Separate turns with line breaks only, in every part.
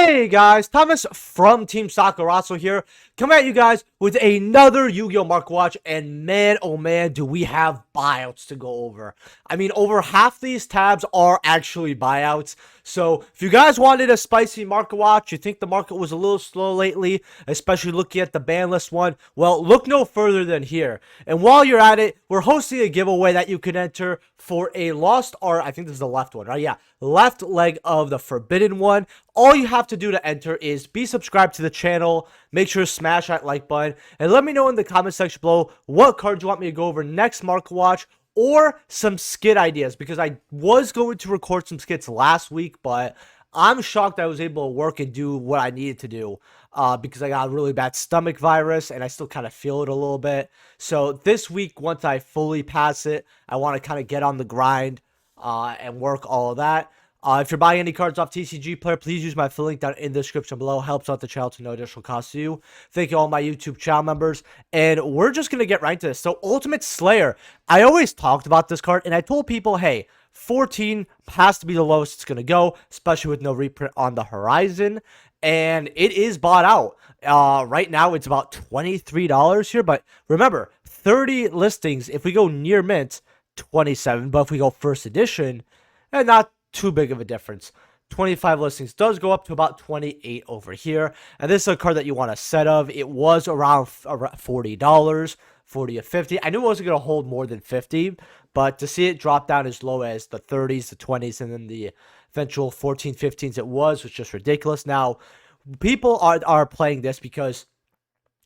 Hey guys, Thomas from Team Sakurasou here, coming at you guys with another Yu-Gi-Oh! Market Watch, and man, oh man, do we have buyouts to go over. I mean, over half these tabs are actually buyouts, so if you guys wanted a spicy market watch, you think the market was a little slow lately, especially looking at the ban list one, well, look no further than here. And while you're at it, we're hosting a giveaway that you can enter for a lost art. I think this is the left one, right? Yeah, left leg of the forbidden one. All you have to do to enter is be subscribed to the channel, make sure to smash that like button, and let me know in the comment section below what cards you want me to go over next market watch, or some skit ideas, because I was going to record some skits last week, but I'm shocked I was able to work and do what I needed to do, because I got a really bad stomach virus, and I still kind of feel it a little bit. So this week, once I fully pass it, I want to kind of get on the grind, and work all of that. If you're buying any cards off TCG Player, please use my affiliate link down in the description below. Helps out the channel to no additional cost to you. Thank you all my YouTube channel members. And we're just going to get right into this. So, Ultimate Slayer. I always talked about this card, and I told people, hey, 14 has to be the lowest it's going to go, especially with no reprint on the horizon. And it is bought out. Right now, it's about $23 here. But remember, 30 listings. If we go near mint, 27. But if we go first edition, and not too big of a difference. 25 listings does go up to about 28 over here. And this is a card that you want a set of. It was around $40, 40 to 50. I knew it wasn't going to hold more than 50, but to see it drop down as low as the 30s, the 20s, and then the eventual 14, 15s it was just ridiculous. Now, people are playing this because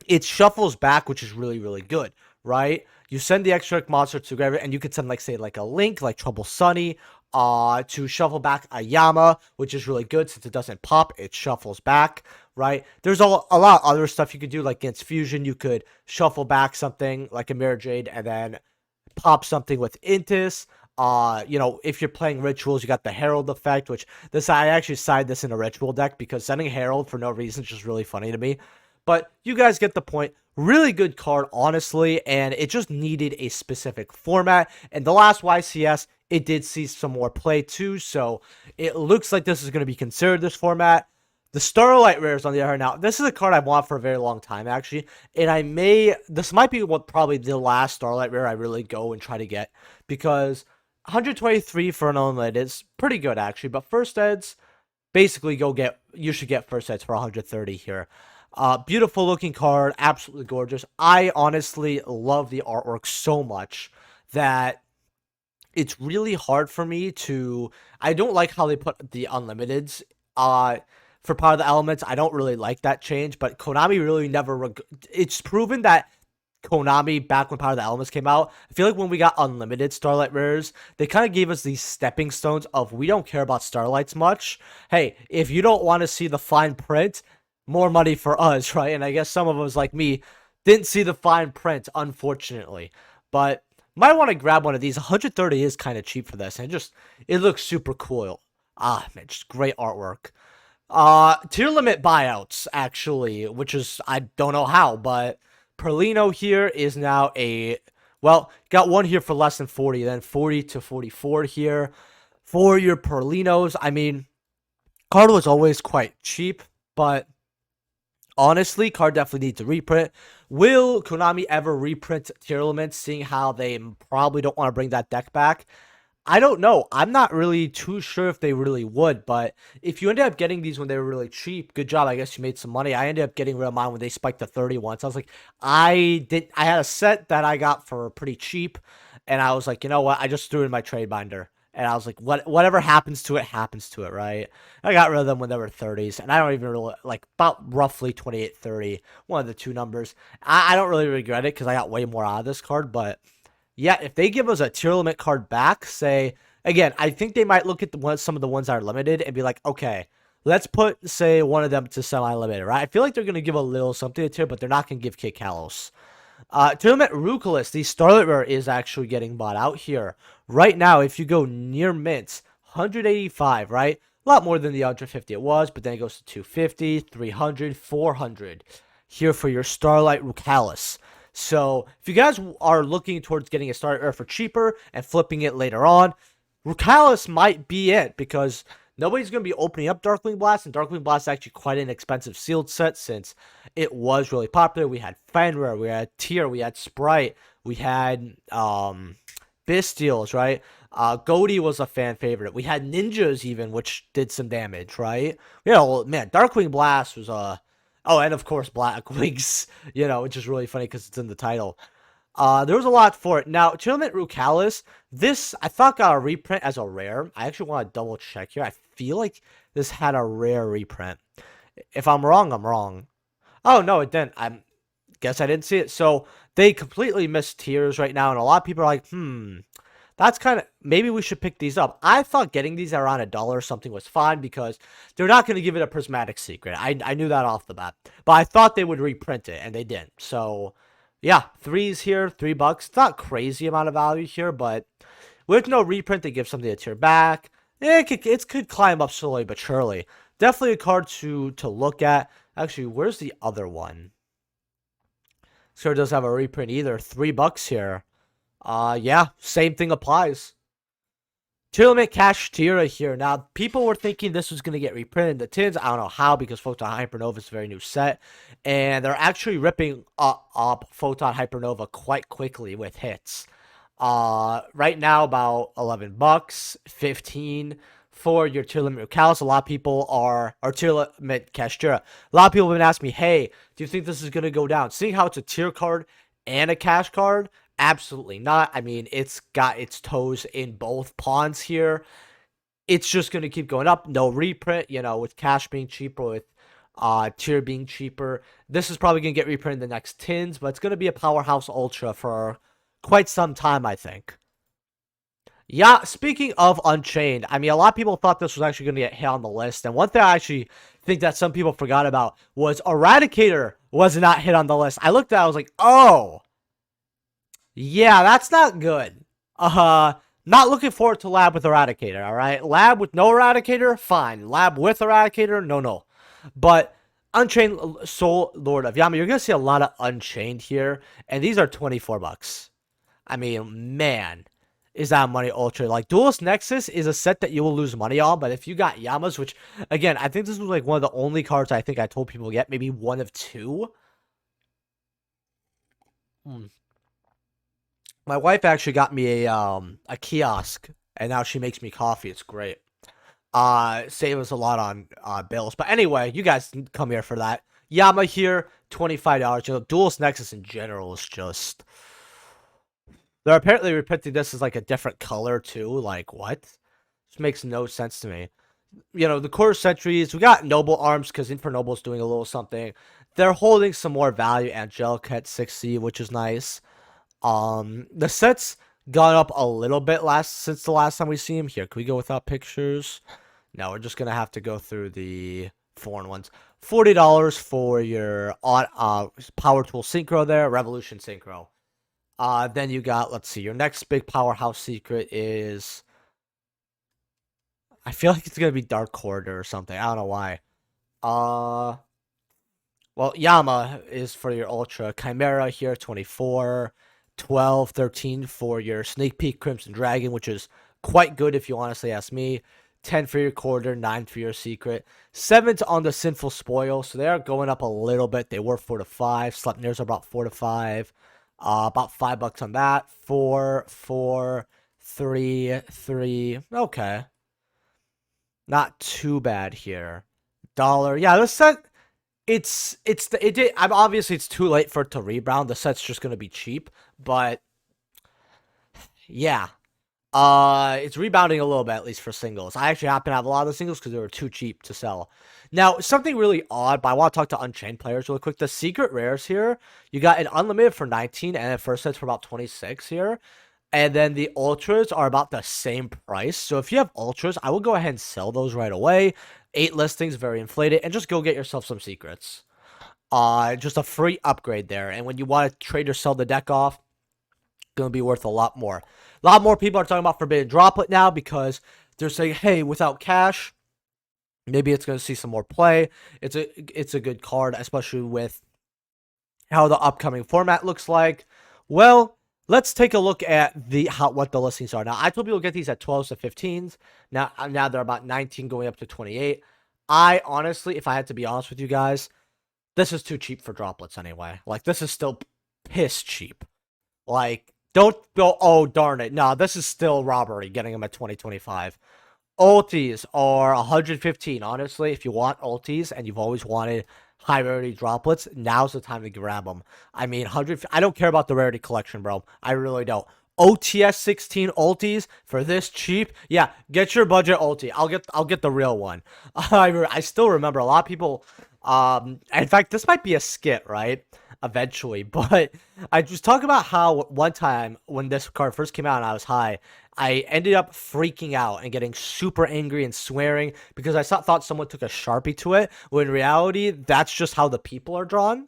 it shuffles back, which is really, really good, right? You send the extra monster to grab it, and you could send, like, say, like a Link, like Trouble Sunny, to shuffle back a Yama, which is really good since it doesn't pop, it shuffles back, right? There's a lot of other stuff you could do, like against Fusion, you could shuffle back something like a Mirror Jade and then pop something with Intis. You know, if you're playing Rituals, you got the Herald effect, which I actually side this in a Ritual deck because sending Herald for no reason is just really funny to me. But you guys get the point. Really good card, honestly, and it just needed a specific format. And the last YCS, it did see some more play too, so it looks like this is going to be considered this format. The Starlight Rares on the other hand, now, this is a card I've wanted for a very long time, actually, and this might be probably the last Starlight Rare I really go and try to get, because 123 for an unlimited is pretty good, actually, but first eds, basically you should get first eds for 130 here. Beautiful looking card, absolutely gorgeous. I honestly love the artwork so much that it's really hard for me to... I don't like how they put the unlimiteds for Power of the Elements. I don't really like that change, but Konami really never... It's proven that Konami, back when Power of the Elements came out, I feel like when we got unlimited Starlight Rares, they kind of gave us these stepping stones of, we don't care about Starlights much. Hey, if you don't want to see the fine print, more money for us, right? And I guess some of us, like me, didn't see the fine print, unfortunately. But might want to grab one of these. 130 is kind of cheap for this, and it looks super cool. Man, just great artwork. Tier limit buyouts, actually, which is, I don't know how, but Perlino here is now well, got one here for less than 40, then 40 to 44 here for your Perlinos. I mean, card was always quite cheap, but honestly, card definitely needs a reprint. Will Konami ever reprint TEARLAMANET, seeing how they probably don't want to bring that deck back? I don't know. I'm not really too sure if they really would, but if you ended up getting these when they were really cheap, good job. I guess you made some money. I ended up getting rid of mine when they spiked to 31. So I was like, I had a set that I got for pretty cheap, and I was like, you know what? I just threw it in my trade binder. And I was like, whatever happens to it, right? I got rid of them when they were 30s. And I don't even really, like, about roughly 28, 30. One of the two numbers. I don't really regret it because I got way more out of this card. But, yeah, if they give us a tier limit card back, say, again, I think they might look at some of the ones that are limited and be like, okay, let's put, say, one of them to semi-limited, right? I feel like they're going to give a little something to tier, but they're not going to give Kid Kalos. Tournament Ruculus, the Starlight Rare, is actually getting bought out here. Right now, if you go near mint, 185, right? A lot more than the 150 it was, but then it goes to 250, 300, 400 here for your Starlight Ruculus. So, if you guys are looking towards getting a Starlight Rare for cheaper and flipping it later on, Ruculus might be it, because nobody's going to be opening up Darkwing Blast, and Darkwing Blast is actually quite an expensive sealed set since it was really popular. We had Fenrir, we had Tier, we had Sprite, we had Bestials, right? Goaty was a fan favorite. We had Ninjas even, which did some damage, right? Well, man, Darkwing Blast was oh, and of course Black Wings, which is really funny because it's in the title. There was a lot for it. Now, Tournament Rucalis, this, I thought got a reprint as a rare. I actually want to double check here. I feel like this had a rare reprint. If I'm wrong, I'm wrong. Oh, no, it didn't. I guess I didn't see it. So, they completely missed tiers right now, and a lot of people are like, that's kind of, maybe we should pick these up. I thought getting these around $1 or something was fine because they're not going to give it a prismatic secret. I knew that off the bat. But I thought they would reprint it, and they didn't. So, yeah, threes here, $3. It's not crazy amount of value here, but with no reprint, they give something a tier back. It could climb up slowly but surely. Definitely a card to look at. Actually, where's the other one? Sure doesn't have a reprint either. $3 here. Yeah, same thing applies. Tournament Cash Tira here. Now, people were thinking this was going to get reprinted in the tins. I don't know how, because Photon Hypernova is a very new set. And they're actually ripping up Photon Hypernova quite quickly with hits. Right now, about $11, 15 for your Tournament Rucalis. A lot of people are, or Tournament Cash Tira. A lot of people have been asking me, hey, do you think this is going to go down? Seeing how it's a tier card and a cash card, absolutely not. I mean, it's got its toes in both pawns here. It's just going to keep going up. No reprint, with cash being cheaper, with tier being cheaper. This is probably going to get reprinted in the next tins, but it's going to be a powerhouse ultra for quite some time, I think. Yeah, speaking of Unchained, I mean, a lot of people thought this was actually going to get hit on the list. And one thing I actually think that some people forgot about was Eradicator was not hit on the list. I looked at it, I was like, oh, yeah, that's not good. Not looking forward to Lab with Eradicator, alright? Lab with no Eradicator, fine. Lab with Eradicator, no. But Unchained Soul Lord of Yama, you're going to see a lot of Unchained here. And these are $24. I mean, man, is that money ultra. Like, Duelist Nexus is a set that you will lose money on. But if you got Yamas, which, again, I think this was like one of the only cards I think I told people to get. Maybe one of two. My wife actually got me a kiosk, and now she makes me coffee. It's great. Save us a lot on bills. But anyway, you guys can come here for that. Yama here, $25. Duelist Nexus in general is just... They're apparently reprinting this as like a different color too. Like, what? This makes no sense to me. The quarter centuries, we got Noble Arms because Infernoble's doing a little something. They're holding some more value. Angelica at 60, which is nice. The set's gone up a little bit since the last time we see him. Here, can we go without pictures? No, we're just gonna have to go through the foreign ones. $40 for your Power Tool Synchro there, Revolution Synchro. Then you got, let's see, your next big powerhouse secret is, I feel like it's gonna be Dark Corridor or something. I don't know why. Well, Yama is for your Ultra. Chimera here, 24. 12, 13 for your Sneak Peek Crimson Dragon, which is quite good if you honestly ask me. 10 for your Corridor, 9 for your Secret. 7's on the Sinful Spoil, so they are going up a little bit. They were 4 to 5. Sleipnirs are about 4 to 5. About $5 on that. 4, 4, 3, 3. Okay. Not too bad here. Dollar. Yeah, this set... I'm obviously it's too late for it to rebound. The set's just gonna be cheap, but yeah, it's rebounding a little bit, at least for singles. I actually happen to have a lot of the singles because they were too cheap to sell. Now, something really odd, but I want to talk to Unchained players really quick. The secret rares here, you got an unlimited for 19, and the first set's for about 26 here. And then the ultras are about the same price. So if you have ultras, I will go ahead and sell those right away. 8 listings, very inflated, and just go get yourself some secrets. Just a free upgrade there. And when you want to trade or sell the deck off, going to be worth a lot more. A lot more people are talking about Forbidden Droplet now because they're saying, hey, without cash, maybe it's going to see some more play. It's a good card, especially with how the upcoming format looks like. Well, let's take a look at what the listings are. Now, I told people to get these at 12s to 15s. Now they're about 19 going up to 28. I honestly, if I had to be honest with you guys, this is too cheap for droplets anyway. Like, this is still piss cheap. Like, don't go, oh, darn it. No, this is still robbery, getting them at 2025. Ultis are 115. Honestly, if you want ultis and you've always wanted high rarity droplets, now's the time to grab them. I mean, 100. I don't care about the rarity collection, bro. I really don't. OTS 16 ultis for this cheap, yeah, get your budget ulti. I'll get the real one. I still remember a lot of people. In fact, this might be a skit, right? Eventually, but I just talk about how one time when this card first came out and I was high, I ended up freaking out and getting super angry and swearing because I thought someone took a Sharpie to it, when in reality, that's just how the people are drawn.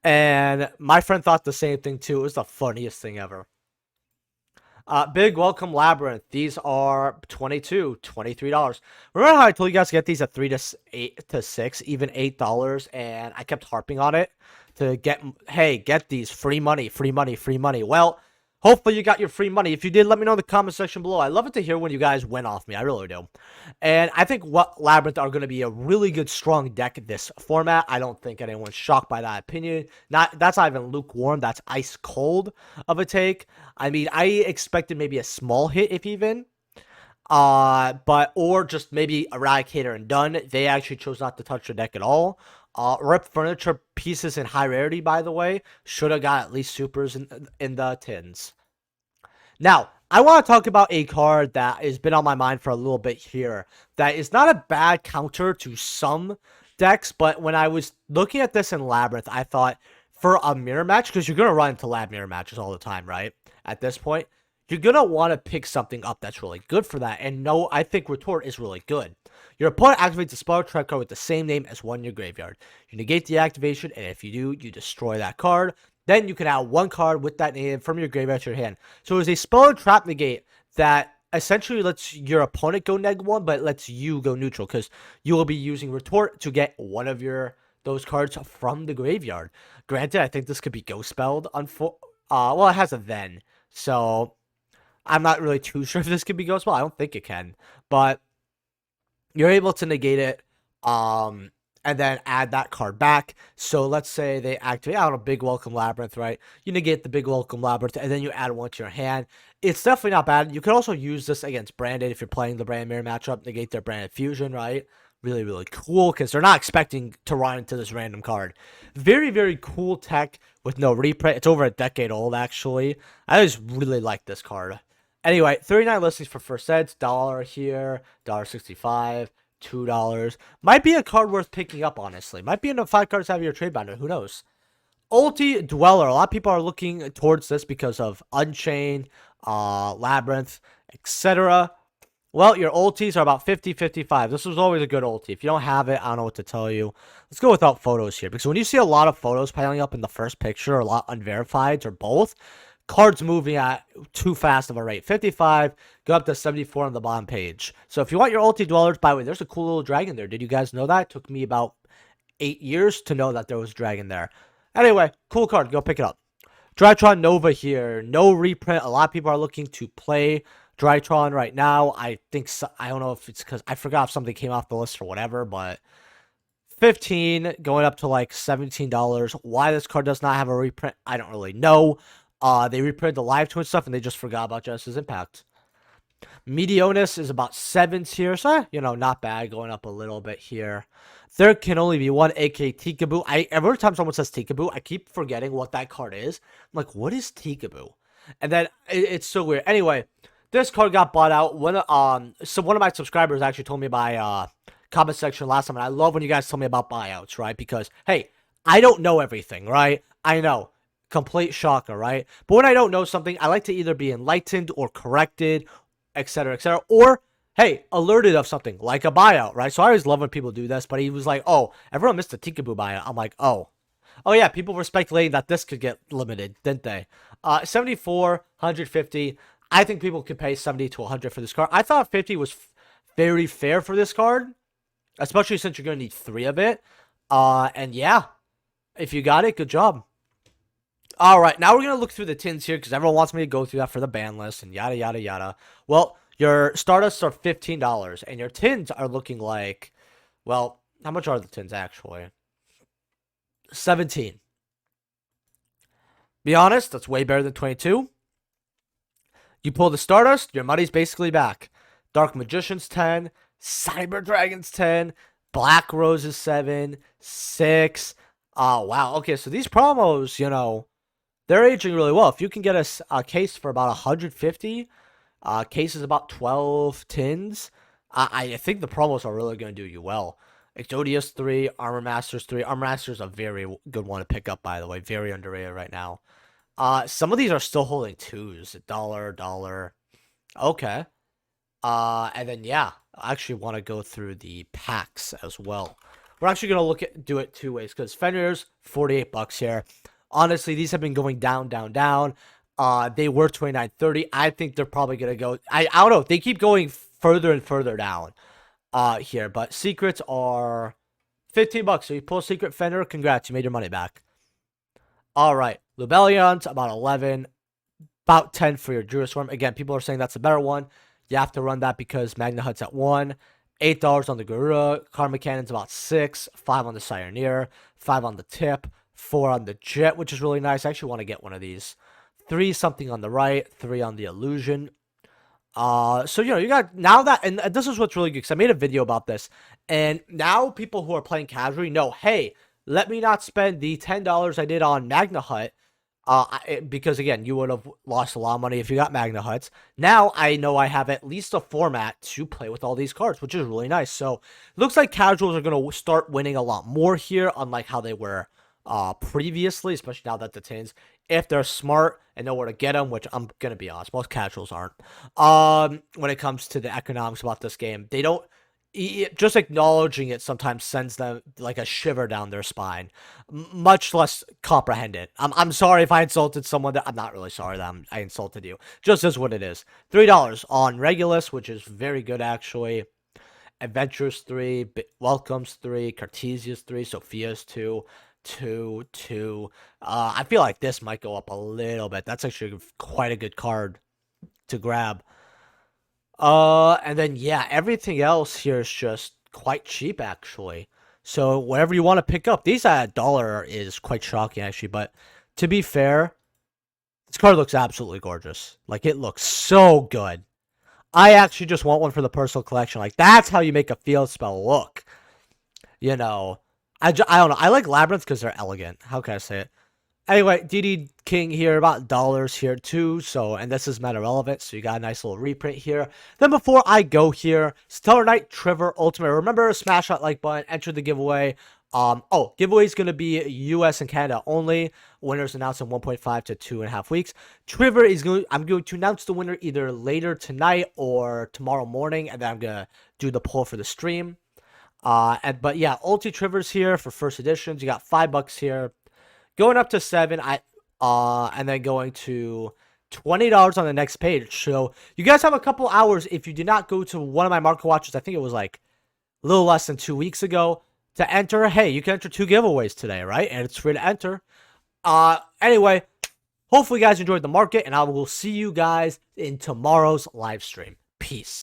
And my friend thought the same thing too. It was the funniest thing ever. Big welcome labyrinth. These are $22, $23. Remember how I told you guys to get these at 3 to 8 to 6, even $8, and I kept harping on it to get these free money, free money, free money. Well, hopefully you got your free money. If you did, let me know in the comment section below. I love it to hear when you guys win off me. I really do. And I think what Labyrinth are going to be a really good, strong deck in this format. I don't think anyone's shocked by that opinion. That's not even lukewarm. That's ice cold of a take. I mean, I expected maybe a small hit, if even. Or just maybe Eradicator and done. They actually chose not to touch the deck at all. Rip furniture pieces in high rarity, by the way. Should have got at least supers in the tins. Now, I want to talk about a card that has been on my mind for a little bit here. That is not a bad counter to some decks, but when I was looking at this in Labyrinth, I thought for a mirror match, because you're going to run into lab mirror matches all the time, right? At this point, you're going to want to pick something up that's really good for that. And no, I think Retort is really good. Your opponent activates a spell or trap card with the same name as one in your graveyard. You negate the activation, and if you do, you destroy that card. Then you can add one card with that name from your graveyard to your hand. So it's a spell or trap negate that essentially lets your opponent go -1, but lets you go neutral, because you will be using Retort to get one of those cards from the graveyard. Granted, I think this could be ghost spelled. Well, it has a then, so I'm not really too sure if this could be ghost spelled. I don't think it can, but you're able to negate it, and then add that card back. So let's say they activate, I don't know, Big Welcome Labyrinth, right? You negate the Big Welcome Labyrinth, and then you add one to your hand. It's definitely not bad. You could also use this against Branded if you're playing the Brand Mirror matchup, negate their Branded Fusion, right? Really, really cool, because they're not expecting to run into this random card. Very, very cool tech with no reprint. It's over a decade old, actually. I just really like this card. Anyway, 39 listings for first sets, $1 here, $1.65, $2. Might be a card worth picking up, honestly. Might be enough 5 cards to have your trade binder. Who knows? Ulti Dweller. A lot of people are looking towards this because of Unchained, Labyrinth, etc. Well, your ultis are about 50, 55. This was always a good ulti. If you don't have it, I don't know what to tell you. Let's go without photos here, because when you see a lot of photos piling up in the first picture, or a lot unverified, or both, cards moving at too fast of a rate. 55, go up to 74 on the bottom page. So if you want your ulti dwellers, by the way, there's a cool little dragon there. Did you guys know that? It took me about 8 years to know that there was a dragon there. Anyway, cool card. Go pick it up. Drytron Nova here. No reprint. A lot of people are looking to play Drytron right now. I think so, I don't know if it's because I forgot if something came off the list or whatever, but 15 going up to like $17. Why this card does not have a reprint, I don't really know. They reprinted the live twin stuff and they just forgot about Genesis Impact. Medionis is about 7 here, so you know, not bad, going up a little bit here. There can only be one, aka Tikaboo. Every time someone says Tikaboo, I keep forgetting what that card is. I'm like, what is Tikaboo? And then it's so weird. Anyway, this card got bought out. So one of my subscribers actually told me by comment section last time, and I love when you guys tell me about buyouts, right? Because hey, I don't know everything, right? I know. Complete shocker, right? But when I don't know something, I like to either be enlightened or corrected, etc., etc., or hey, alerted of something like a buyout, right? So I always love when people do this. But he was like, "Oh, everyone missed a Tikaboo buyout." I'm like, "Oh yeah." People were speculating that this could get limited, didn't they? 74, 150. I think people could pay 70 to 100 for this card. I thought 50 was very fair for this card, especially since you're gonna need 3 of it. And yeah, if you got it, good job. All right, now we're gonna look through the tins here because everyone wants me to go through that for the ban list and yada yada yada. Well, your Stardusts are $15, and your tins are looking like, well, how much are the tins actually? 17. Be honest, that's way better than 22. You pull the Stardust, your money's basically back. Dark Magician's 10, Cyber Dragon's 10, Black Rose is 7, 6. Oh, wow. Okay, so these promos, they're aging really well. If you can get a case for about 150, cases about 12 tins, I think the promos are really going to do you well. Exodius 3, Armor Masters 3. Armor Masters is a very good one to pick up, by the way. Very underrated right now. Some of these are still holding twos. $1. Okay. And then, yeah, I actually want to go through the packs as well. We're actually going to do it two ways because Fenrir's $48 here. Honestly, these have been going down, down, down. They were $29.30. I think they're probably going to go, I don't know. They keep going further and further down here. But secrets are $15. So you pull Secret Fenrir, congrats, you made your money back. All right. Lubellion's about 11. About 10 for your Duraswarm. Again, people are saying that's a better one. You have to run that because Magna Hut's at 1. $8 on the Garuda. Karma Cannon's about 6. 5 on the Sireneer. 5 on the Tip. 4 on the Jet, which is really nice. I actually want to get one of these. 3 something on the right. 3 on the Illusion. So, you got now that, and this is what's really good because I made a video about this. And now people who are playing casually know, hey, let me not spend the $10 I did on Magna Hut. Because again, you would have lost a lot of money if you got Magna Huts. Now I know I have at least a format to play with all these cards, which is really nice. So it looks like casuals are going to start winning a lot more here, unlike how they were previously, especially now that the tins, if they're smart and know where to get them, which I'm going to be honest, most casuals aren't. When it comes to the economics about this game, they don't. Just acknowledging it sometimes sends them like a shiver down their spine, much less comprehend it. I'm sorry if I insulted someone. I'm not really sorry that I insulted you. Just is what it is. $3 on Regulus, which is very good actually. Adventures 3, Welcomes 3, Cartesia's 3, Sophia's 2, 2, 2. I feel like this might go up a little bit. That's actually quite a good card to grab. And then, yeah, everything else here is just quite cheap, actually. So, whatever you want to pick up. These at $1 is quite shocking, actually. But, to be fair, this card looks absolutely gorgeous. Like, it looks so good. I actually just want one for the personal collection. Like, that's how you make a field spell look. I don't know. I like Labyrinths because they're elegant. How can I say it? Anyway, DD King here, about dollars here too. So, and this is meta relevant, so you got a nice little reprint here. Then before I go here, Stellar Knight Trevor Ultimate. Remember, smash that like button, enter the giveaway. Giveaway is going to be US and Canada only. Winners announced in 1.5 to 2.5 weeks. Trevor is I'm going to announce the winner either later tonight or tomorrow morning, and then I'm going to do the poll for the stream. But yeah, Ulti Trevor's here for first editions. You got $5 here. Going up to 7, and then going to $20 on the next page. So you guys have a couple hours if you did not go to one of my market watches. I think it was like a little less than 2 weeks ago to enter. Hey, you can enter 2 giveaways today, right? And it's free to enter. Anyway, hopefully you guys enjoyed the market, and I will see you guys in tomorrow's live stream. Peace.